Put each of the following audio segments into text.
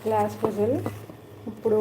Glass vessel. ఇప్పుడు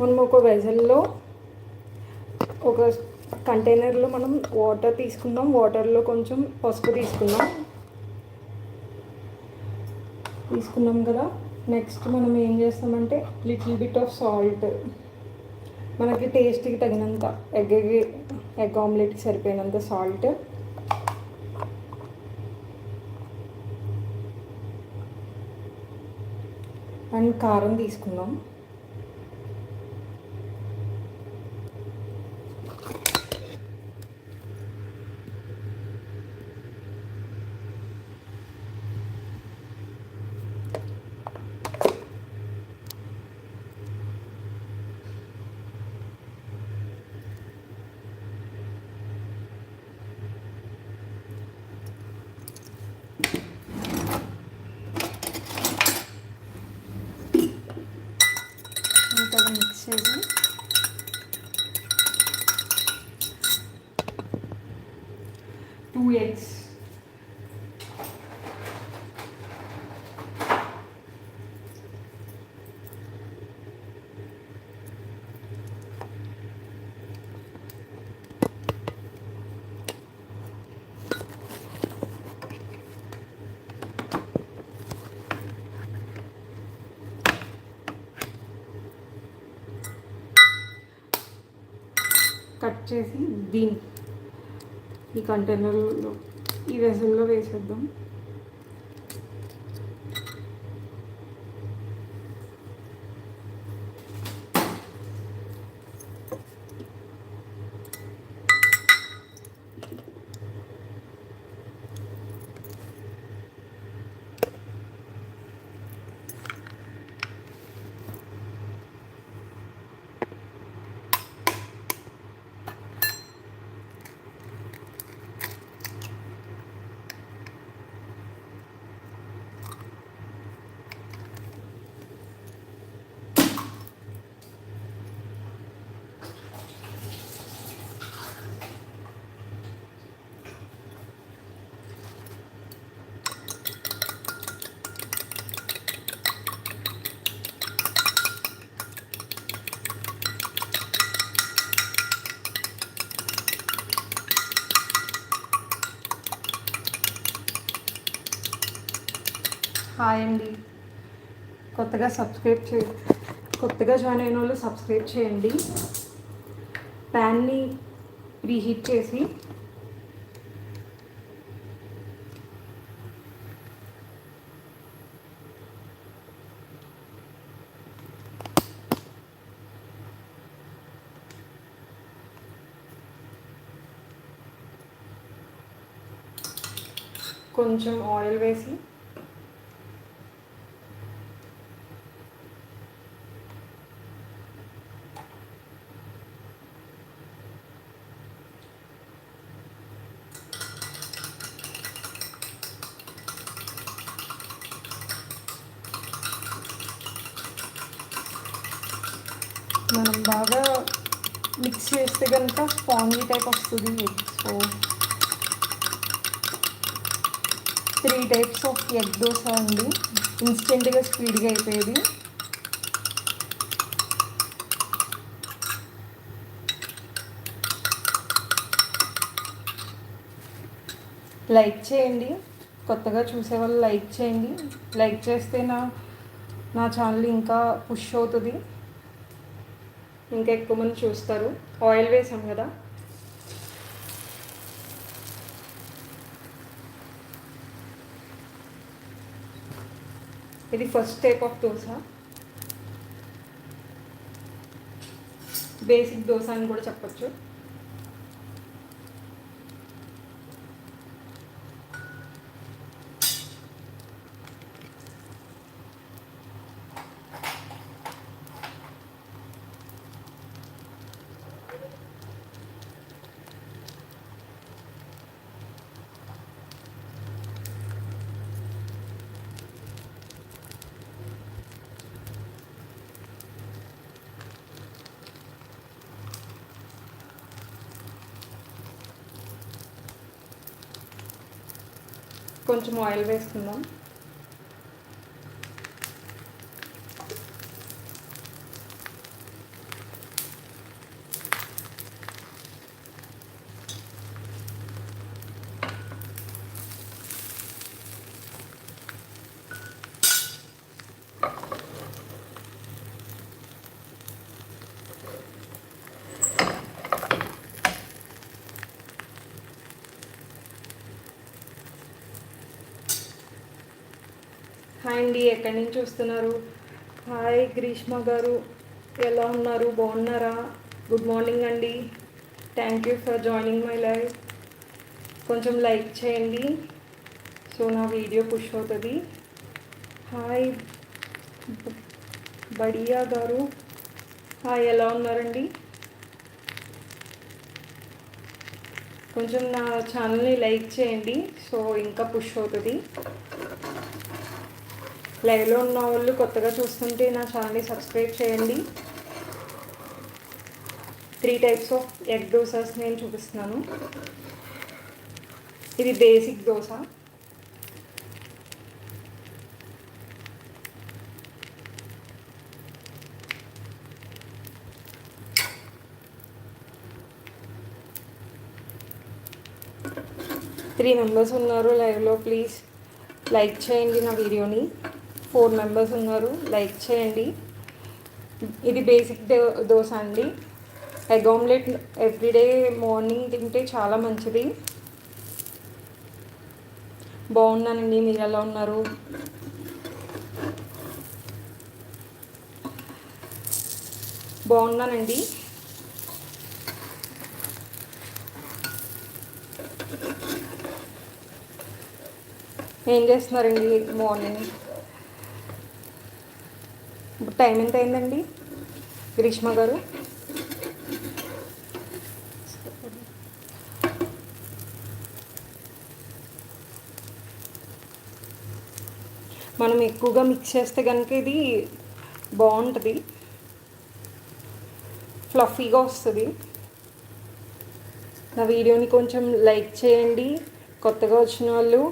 మనం ఒక వెజల్లో ఒక కంటైనర్లో మనం వాటర్ తీసుకుందాం. వాటర్లో కొంచెం పసుపు తీసుకున్నాం కదా. నెక్స్ట్ మనం ఏం చేస్తామంటే లిటిల్ బిట్ ఆఫ్ సాల్ట్, మనకి టేస్ట్కి తగినంత, ఎగ్ ఆమ్లెట్కి సరిపోయినంత సాల్ట్, అండ్ కారం తీసుకుందాం. ఇంకా మిక్స్ చేసి టూ ఎగ్స్, కట్ చేసి ఈ కంటైనర్లో, ఈ వెజల్లో వేసేద్దాం. హాయ్ అండి, కొత్తగా జాయిన్ అయిన వాళ్ళు సబ్స్క్రైబ్ చేయండి. ప్యాన్ని ప్రీహీట్ చేసి కొంచెం ఆయిల్ వేసి మనం బాగా మిక్స్ చేస్తే కనుక స్పాంజీ టైప్ వస్తుంది. So 3 types of egg dosa అండి, ఇన్స్టెంట్గా స్పీడ్గా అయిపోయేది. లైక్ చేయండి, కొత్తగా చూసేవాళ్ళు లైక్ చేయండి. లైక్ చేస్తే నా ఛానల్ ఇంకా పుష్ అవుతుంది, ఇంకా ఎక్కువ మంది చూస్తారు. ఆయిల్ వేసాం కదా. ఇది first type of dosa, basic dosa అని కూడా చెప్పచ్చు. కొంచెం ఆయిల్ వేసుకుందాం. హాయ్ అండి, ఎక్కడి నుంచి చూస్తున్నారు? హాయ్ గ్రీష్మ గారు, ఎలా ఉన్నారు? బాగున్నారా? గుడ్ మార్నింగ్ అండి. Thank you for joining my live. కొంచెం లైక్ చేయండి, సో నా వీడియో పుష్ అవుతుంది. హాయ్ బడియా గారు, హాయ్, ఎలా ఉన్నారండి? కొంచెం నా ఛానల్ని లైక్ చేయండి, సో ఇంకా పుష్ అవుతుంది. లైవ్లో ఉన్న వాళ్ళు కొత్తగా చూస్తుంటే నా ఛానల్ని సబ్స్క్రైబ్ చేయండి. 3 టైప్స్ ఆఫ్ ఎగ్ దోసాస్ నేను చూపిస్తున్నాను. ఇది బేసిక్ దోశ. త్రీ మెంబర్స్ ఉన్నారు లైవ్లో, ప్లీజ్ లైక్ చేయండి నా వీడియోని. 4 మెంబర్స్ ఉన్నారు, లైక్ చేయండి. ఇది బేసిక్ దోశ అండి. ఎగ్ ఆమ్లెట్ ఎవ్రీడే మార్నింగ్ తింటే చాలా మంచిది. బాగున్నానండి, మీరు ఎలా ఉన్నారు? బాగున్నానండి. ఏం చేస్తున్నారండి మార్నింగ్? టైం ఎంత అయిందండి గ్రీష్మ గారు? మనం ఎక్కువగా మిక్స్ చేస్తే కనుక ఇది బాగుంటుంది, ఫ్లఫీగా వస్తుంది. నా వీడియోని కొంచెం లైక్ చేయండి, కొత్తగా వచ్చిన వాళ్ళు.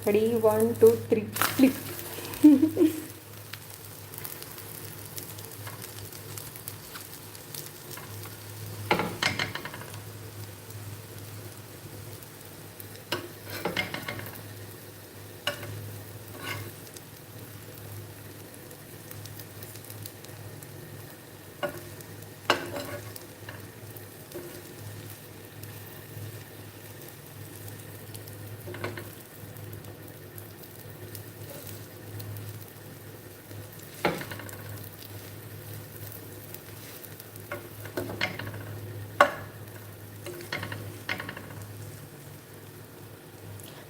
Ready, 1 2 3 flip.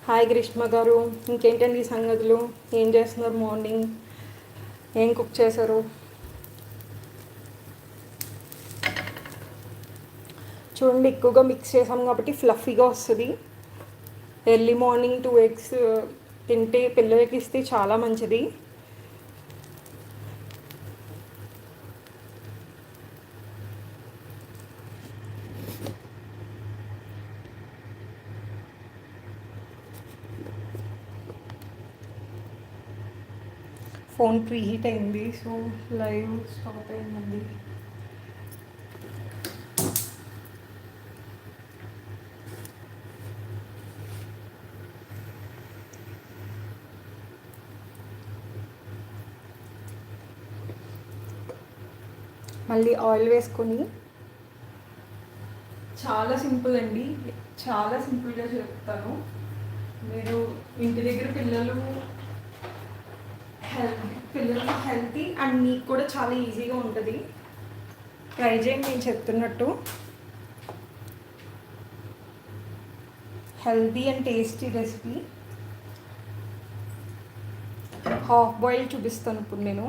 హాయ్ గ్రీష్మ గారు, ఇంకేంటండి సంగతులు? ఏం చేస్తున్నారు మార్నింగ్? ఏం కుక్ చేశారు? చూడండి, ఎక్కువగా మిక్స్ చేసాం కాబట్టి ఫ్లఫీగా వస్తుంది. ఎర్లీ మార్నింగ్ 2 ఎగ్స్ తింటే పిల్లలకి ఇస్తే చాలా మంచిది. ఫోన్ ప్రీ హీట్ అయింది, సో లైవ్ స్టాప్ అయిందండి. మళ్ళీ ఆయిల్ వేసుకొని, చాలా సింపుల్ అండి, చాలా సింపుల్గా చెప్తాను. మీరు ఇంటి దగ్గర పిల్లలు హెల్తీ అండ్ మీకు కూడా చాలా ఈజీగా ఉంటుంది. ట్రై చేయండి నేను చెప్తున్నట్టు. Healthy and tasty recipe. Half boil చూపిస్తాను ఇప్పుడు నేను.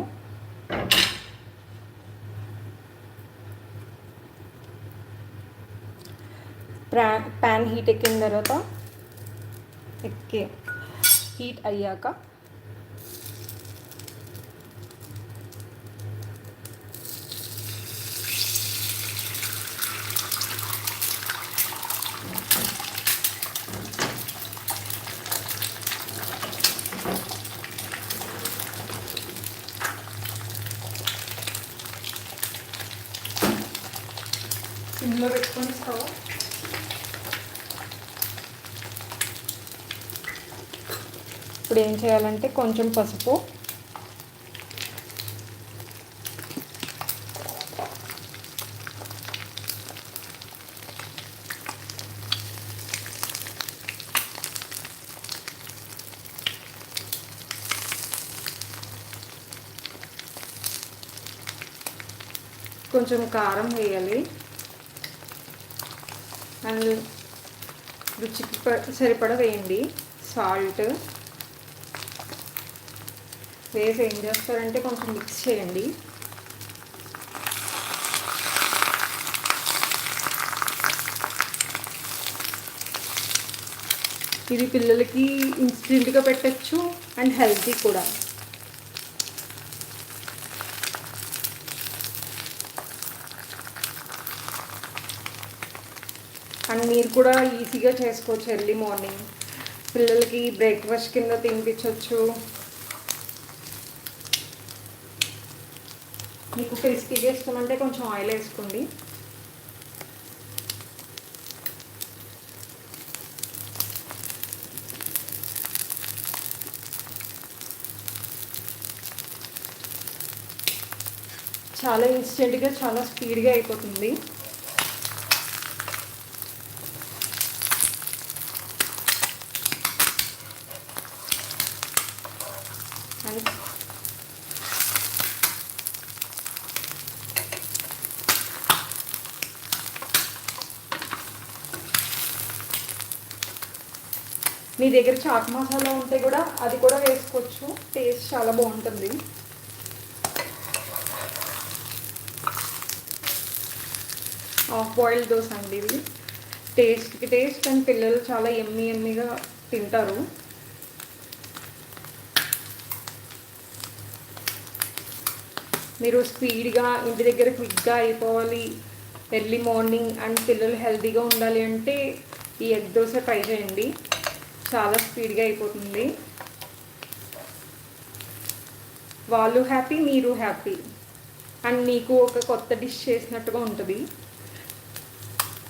ప్యాన్ హీట్ ఎక్కిన తర్వాత హీట్ అయ్యాక సిమ్లో పెట్టుకొని స్టవ్ ఇప్పుడు ఏం చేయాలంటే కొంచెం పసుపు, కొంచెం కారం వేయాలి అండ్ రుచికి సరిపడా వేయండి. సాల్ట్ వేసి ఏం చేస్తారంటే కొంచెం మిక్స్ చేయండి. ఇది పిల్లలకి ఇన్స్టెంట్గా పెట్టచ్చు అండ్ హెల్తీ కూడా. అండ్ మీరు కూడా ఈజీగా చేసుకోవచ్చు. ఎర్లీ మార్నింగ్ పిల్లలకి బ్రేక్ఫాస్ట్ కింద తినిపించవచ్చు. మీకు క్రిస్పీగా ఇష్టం అంటే కొంచెం ఆయిల్ వేసుకోండి. చాలా ఇన్స్టెంట్గా చాలా స్పీడ్గా అయిపోతుంది. అండ్ మీ దగ్గర చాట్ మసాలా ఉంటే కూడా అది కూడా వేసుకోవచ్చు. టేస్ట్ చాలా బాగుంటుంది. హాఫ్ బాయిల్డ్ దోశ అండి ఇది. టేస్ట్కి టేస్ట్ అండ్ పిల్లలు చాలా ఎమ్మీగా తింటారు. మీరు స్పీడ్గా ఇంటి దగ్గర క్విక్గా అయిపోవాలి, ఎర్లీ మార్నింగ్ అండ్ పిల్లలు హెల్తీగా ఉండాలి అంటే ఈ ఎగ్ దోశ ట్రై చేయండి. చాలా స్పీడ్గా అయిపోతుంది. వాళ్ళు హ్యాపీ, మీరు హ్యాపీ అండ్ మీకు ఒక కొత్త డిష్ చేసినట్టుగా ఉంటుంది.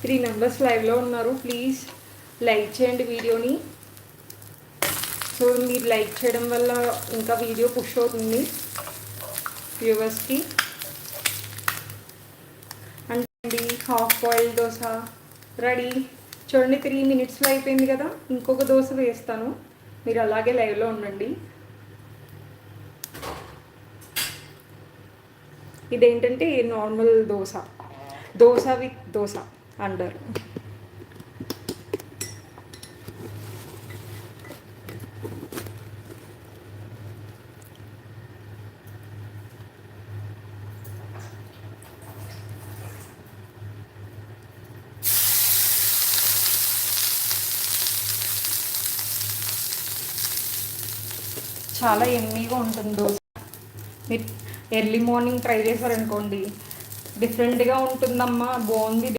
3 మెంబర్స్ లైవ్లో ఉన్నారు. ప్లీజ్ లైక్ చేయండి వీడియోని. సో మీరు లైక్ చేయడం వల్ల ఇంకా వీడియో పుష్ అవుతుంది వ్యూవర్స్కి. అంటే హాఫ్ బాయిల్ దోశ రెడీ. చూడండి 3 మినిట్స్లో అయిపోయింది కదా. ఇంకొక దోశ వేస్తాను, మీరు అలాగే లైవ్లో ఉండండి. ఇదేంటంటే నార్మల్ దోశ విత్ దోశ అంటారు. చాలా ఎమ్మీగా ఉంటుంది దోశ. మీరు ఎర్లీ మార్నింగ్ ట్రై చేశారనుకోండి, డిఫరెంట్గా ఉంటుందమ్మా, బాగుంది.